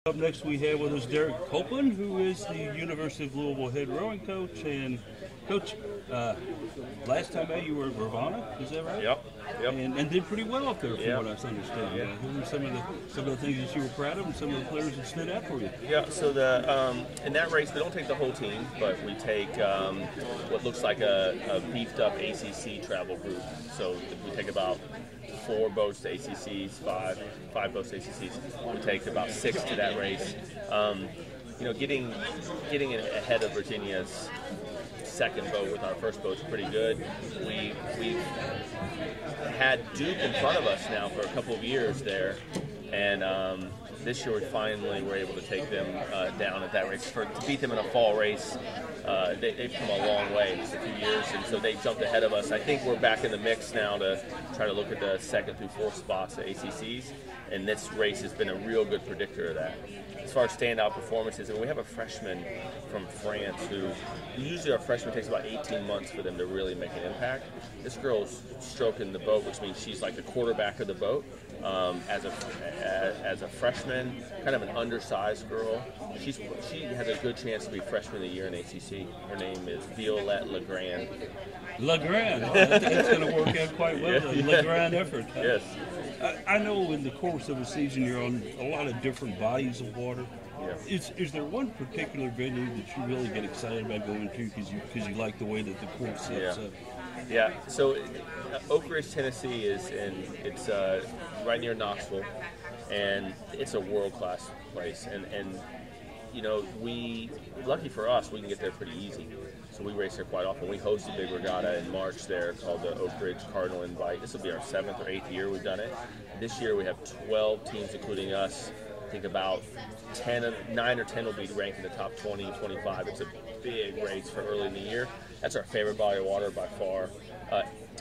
Up next, we have with us Derek Copeland, who is the University of Louisville head rowing coach. And Coach, last time out you were at Ravenna, is that right? Yep. And did pretty well up there, from Yep. what I understand. Yeah. Who were some of the things that you were proud of, and some of the players that stood out for you? Yeah. So in that race, we don't take the whole team, but we take what looks like a beefed up ACC travel group. So we take about 4 boats to ACCs, five boats to ACCs. We take about 6 to that race. Getting ahead of Virginia's second boat with our first boat is pretty good. We've had Duke in front of us now for a couple of years there, and this year we finally were able to take them down at that race to beat them in a fall race. They've come a long way, just a few years, and so they jumped ahead of us. I think we're back in the mix now to try to look at the 2nd through 4th spots at ACCs, and this race has been a real good predictor of that. As far as standout performances, and we have a freshman from France who usually our freshman takes about 18 months for them to really make an impact. This girl's stroking the boat, which means she's like the quarterback of the boat. As a freshman, kind of an undersized girl, she has a good chance to be freshman of the year in ACC. Her name is Violette Legrand. Legrand, I think it's going to work out quite well. Yeah. Legrand effort. Yes. I know in the course of a season you're on a lot of different bodies of water. Yeah. Is there one particular venue that you really get excited about going to because you like the way that the course sets up? Yeah. So Oak Ridge, Tennessee it's right near Knoxville, and it's a world-class place. And lucky for us, we can get there pretty easy. So we race there quite often. We host a big regatta in March there called the Oak Ridge Cardinal Invite. This will be our 7th or 8th year we've done it. This year we have 12 teams, including us. I think about 9 or 10 will be ranked in the top 20, 25. It's a big race for early in the year. That's our favorite body of water by far.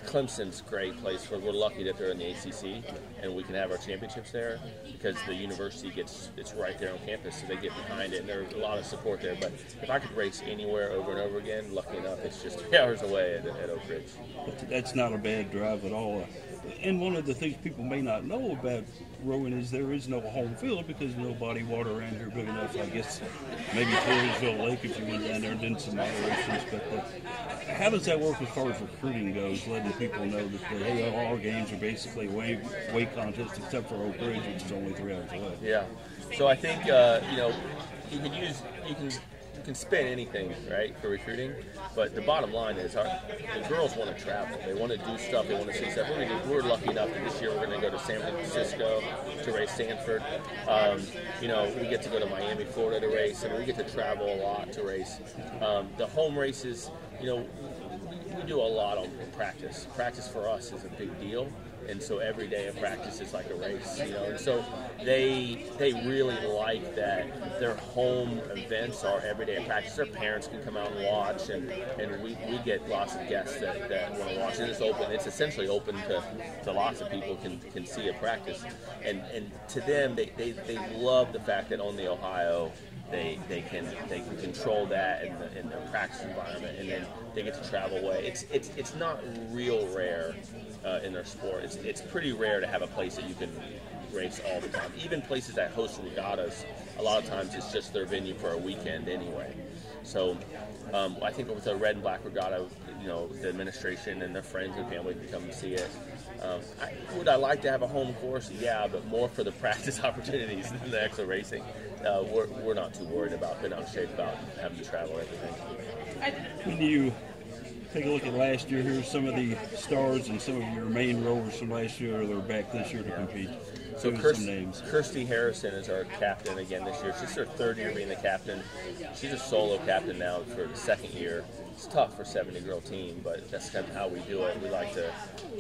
Clemson's a great place. We're lucky that they're in the ACC, and we can have our championships there because the university it's right there on campus, so they get behind it, and there's a lot of support there. But if I could race anywhere over and over again, lucky enough, it's just 3 hours away at Oak Ridge. That's not a bad drive at all. And one of the things people may not know about rowing is there is no home field because no body water around here big enough. I guess maybe Floresville Lake if you went down there and did some operations. But how does that work as far as recruiting goes, letting people know that all our games are basically weight contests except for Oak Ridge, which is only 3 hours away? Yeah. So I think, you can spin anything, right, for recruiting, but the bottom line is the girls want to travel. They want to do stuff. They want to see stuff. We're lucky enough that this year we're going to go to San Francisco to race Stanford. We get to go to Miami, Florida to race, and we get to travel a lot to race. The home races, we do a lot on practice. Practice for us is a big deal. And so every day of practice is like a race, And so they really like that their home events are every day of practice. Their parents can come out and watch, and we get lots of guests that want to watch. And it's open. It's essentially open to lots of people can see a practice. And to them, they love the fact that on the Ohio, they can control that in the practice environment, and then they get to travel away. It's not real rare in their sport. It's pretty rare to have a place that you can race all the time. Even places that host regattas, a lot of times it's just their venue for a weekend anyway. So I think with the Red and Black Regatta, the administration and their friends and family can come and see it. Would I like to have a home course? Yeah, but more for the practice opportunities than the actual racing. We're not too worried about getting out of shape about having to travel everything. When you take a look at last year, here's some of the stars and some of your main rowers from last year that are back this year to compete. So some names. Kirsty Harrison is our captain again this year. She's her 3rd year being the captain. She's a solo captain now for the 2nd year. It's tough for a 70-girl team, but that's kind of how we do it. We like to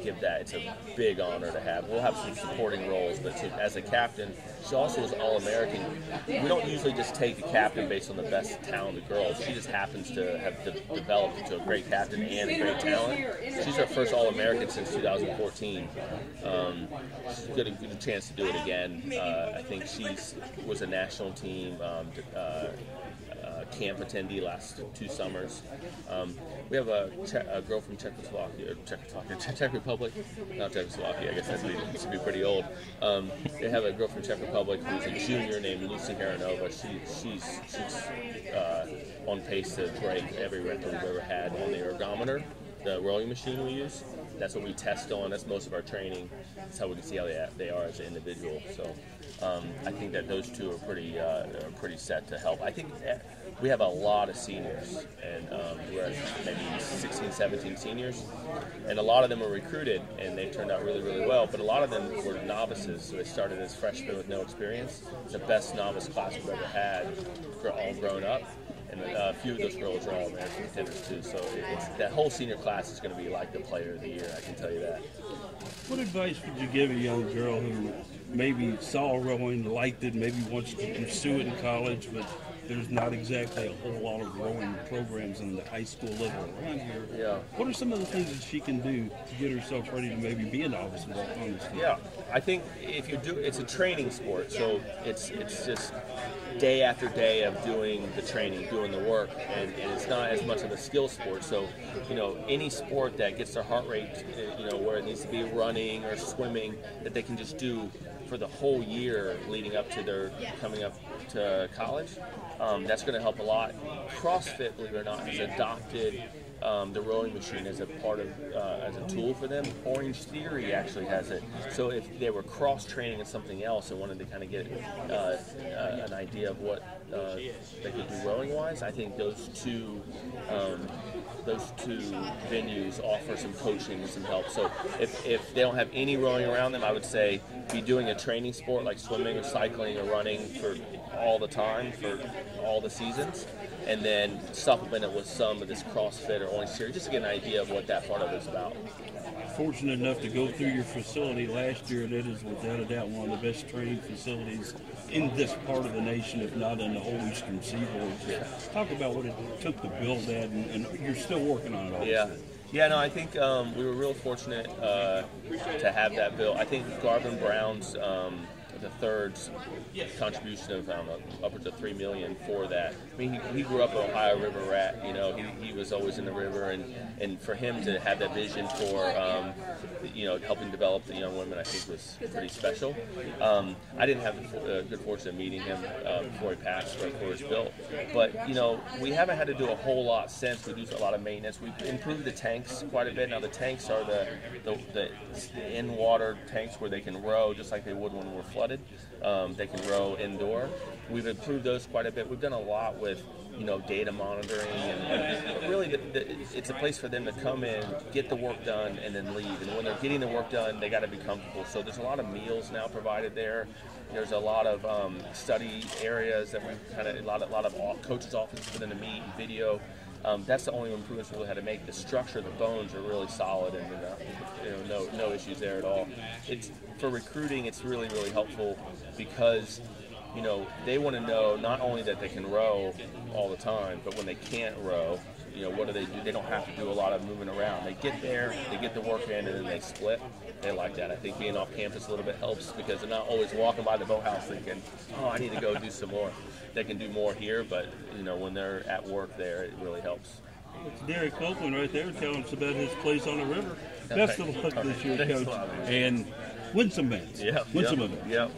give that. It's a big honor to have. We'll have some supporting roles, but as a captain, she also is All-American. We don't usually just take the captain based on the best talented girls. She just happens to have developed into a great captain and a great talent. She's our first All-American since 2014. She's got a good chance to do it again. I think she was a national team camp attendee last 2 summers. We have a girl from Czech Republic, not Czechoslovakia. I guess that should be pretty old. They have a girl from Czech Republic who's a junior named Lucy Haranova. She's on pace to break every record we've ever had on the ergometer, the rowing machine we use. That's what we test on. That's most of our training. That's how we can see how they are as an individual. So I think that those two are pretty set to help. I think we have a lot of seniors, and we're at maybe 16, 17 seniors, and a lot of them were recruited, and they turned out really, really well. But a lot of them were novices, so they started as freshmen with no experience. It's the best novice class we've ever had, all grown up. And a few of those girls are all American contenders too. So that whole senior class is going to be like the player of the year. I can tell you that. What advice would you give a young girl who maybe saw rowing, liked it, maybe wants to pursue it in college, but there's not exactly a whole lot of rowing programs in the high school level around here? Yeah. What are some of the things that she can do to get herself ready to maybe be a novice in that kind of stuff? Yeah, I think if you do, it's a training sport, so it's just day after day of doing the training, doing the work, and it's not as much of a skill sport. So, any sport that gets their heart rate, where it needs to be running or swimming, that they can just do for the whole year leading up to their coming up to college, that's going to help a lot. CrossFit, believe it or not, has adopted the rowing machine as a part of as a tool for them. Orange Theory actually has it. So if they were cross training in something else and wanted to kind of get an idea of what they could do rowing wise, I think those two venues offer some coaching and some help. So if they don't have any rowing around them, I would say be doing a training sport like swimming or cycling or running for all the time, for all the seasons, and then supplement it with some of this CrossFit or Orange Theory, just to get an idea of what that part of it is about. Fortunate enough to go through your facility last year. That is without a doubt one of the best training facilities in this part of the nation, if not in the whole Eastern Seaboard. Just talk about what it took to build that, and you're still working on it, obviously. Yeah, no, I think we were real fortunate to have that built. I think Garvin Brown's the third contribution of, I don't know, upwards of $3 million for that. I mean, he grew up an Ohio River rat. He was always in the river, and for him to have that vision for helping develop the young women, I think was pretty special. I didn't have the good fortune of meeting him before he passed, right before it was built. But we haven't had to do a whole lot since. We do a lot of maintenance. We've improved the tanks quite a bit. Now the tanks are the in-water tanks where they can row just like they would when we're flooded. They can row indoor. We've improved those quite a bit. We've done a lot with data monitoring, and really it's a place for them to come in, get the work done, and then leave. And when they're getting the work done, they got to be comfortable. So there's a lot of meals now provided there. There's a lot of study areas that we a lot of coaches' offices for them to meet and video. That's the only improvements we really had to make. The structure, the bones are really solid, and no issues there at all. It's for recruiting. It's really, really helpful because they want to know not only that they can row all the time, but when they can't row, what do they do? They don't have to do a lot of moving around. They get there, they get the work in, and then they split. They like that. I think being off campus a little bit helps because they're not always walking by the boathouse thinking, oh, I need to go do some more. They can do more here, but when they're at work there, it really helps. It's Derek Copeland right there telling us about his place on the river. Best of luck this year, Coach. And win some events. Yeah. Win some events. Yeah.